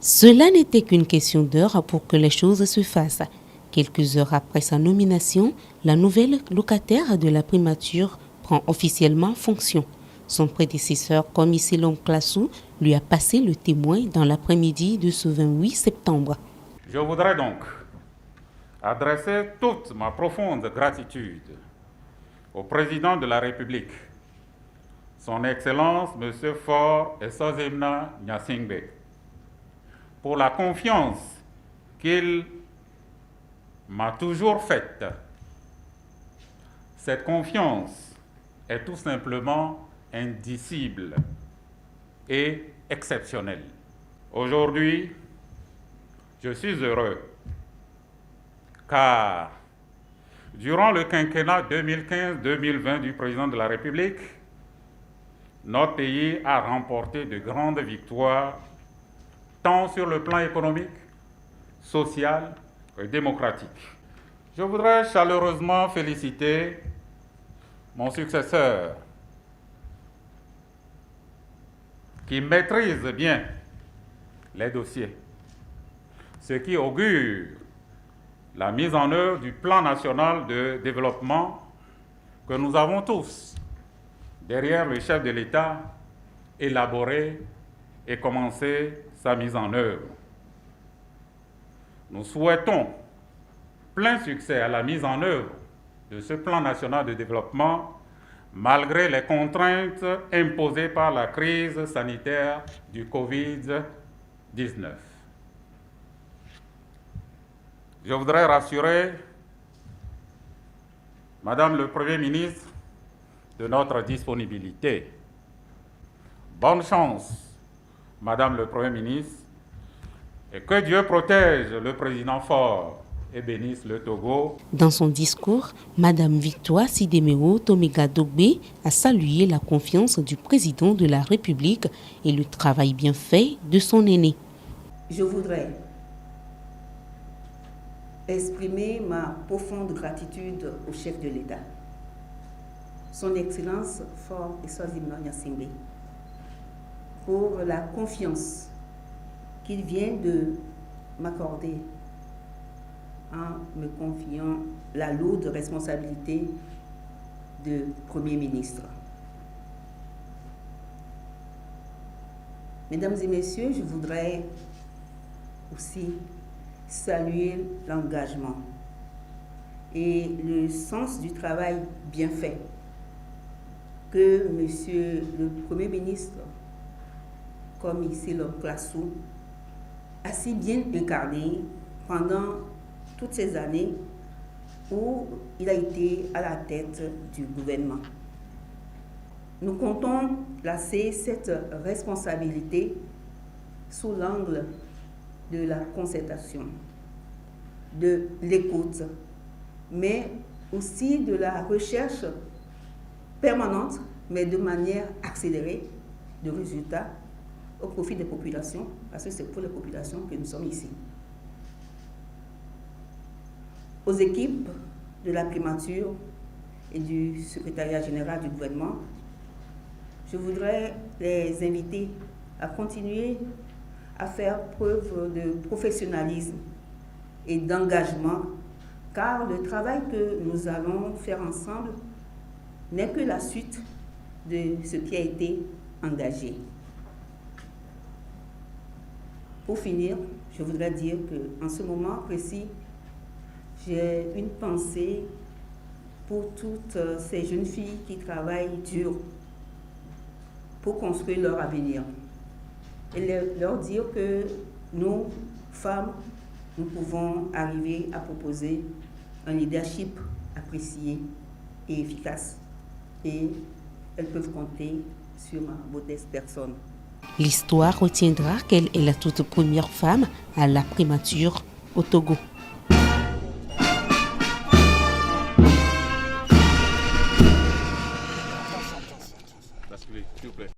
Cela n'était qu'une question d'heure pour que les choses se fassent. Quelques heures après sa nomination, la nouvelle locataire de la primature prend officiellement fonction. Son prédécesseur, Commissaire Classou, lui a passé le témoin dans l'après-midi de ce 28 septembre. Je voudrais donc adresser toute ma profonde gratitude au président de la République, son Excellence M. Faure Esozimna Gnassingbé, pour la confiance qu'il m'a toujours faite. Cette confiance est tout simplement indicible et exceptionnelle. Aujourd'hui, je suis heureux car durant le quinquennat 2015-2020 du président de la République, notre pays a remporté de grandes victoires tant sur le plan économique, social et démocratique. Je voudrais chaleureusement féliciter mon successeur qui maîtrise bien les dossiers, ce qui augure la mise en œuvre du plan national de développement que nous avons tous, derrière le chef de l'État, élaboré et commencé sa mise en œuvre. Nous souhaitons plein succès à la mise en œuvre de ce plan national de développement, malgré les contraintes imposées par la crise sanitaire du Covid-19. Je voudrais rassurer Madame le Premier ministre de notre disponibilité. Bonne chance, Madame le Premier ministre, et que Dieu protège le président Faure et bénisse le Togo. Dans son discours, Madame Victoire Sidemero Tomega Dogbe a salué la confiance du président de la République et le travail bien fait de son aîné. Je voudrais exprimer ma profonde gratitude au chef de l'État, son Excellence Faure Esozimna Gnassingbé, pour la confiance qu'il vient de m'accorder en me confiant la lourde responsabilité de Premier ministre. Mesdames et messieurs, je voudrais aussi saluer l'engagement et le sens du travail bien fait que Monsieur le Premier ministre, Commissaire Classou, a si bien incarné pendant toutes ces années où il a été à la tête du gouvernement. Nous comptons placer cette responsabilité sous l'angle de la concertation, de l'écoute, mais aussi de la recherche permanente, mais de manière accélérée, de résultats au profit des populations, parce que c'est pour les populations que nous sommes ici. Aux équipes de la primature et du secrétariat général du gouvernement, je voudrais les inviter à continuer à faire preuve de professionnalisme et d'engagement, car le travail que nous allons faire ensemble n'est que la suite de ce qui a été engagé. Pour finir, je voudrais dire qu'en ce moment précis, j'ai une pensée pour toutes ces jeunes filles qui travaillent dur pour construire leur avenir. Et leur dire que nous, femmes, nous pouvons arriver à proposer un leadership apprécié et efficace. Et elles peuvent compter sur ma modeste personne. L'histoire retiendra qu'elle est la toute première femme à la primature au Togo.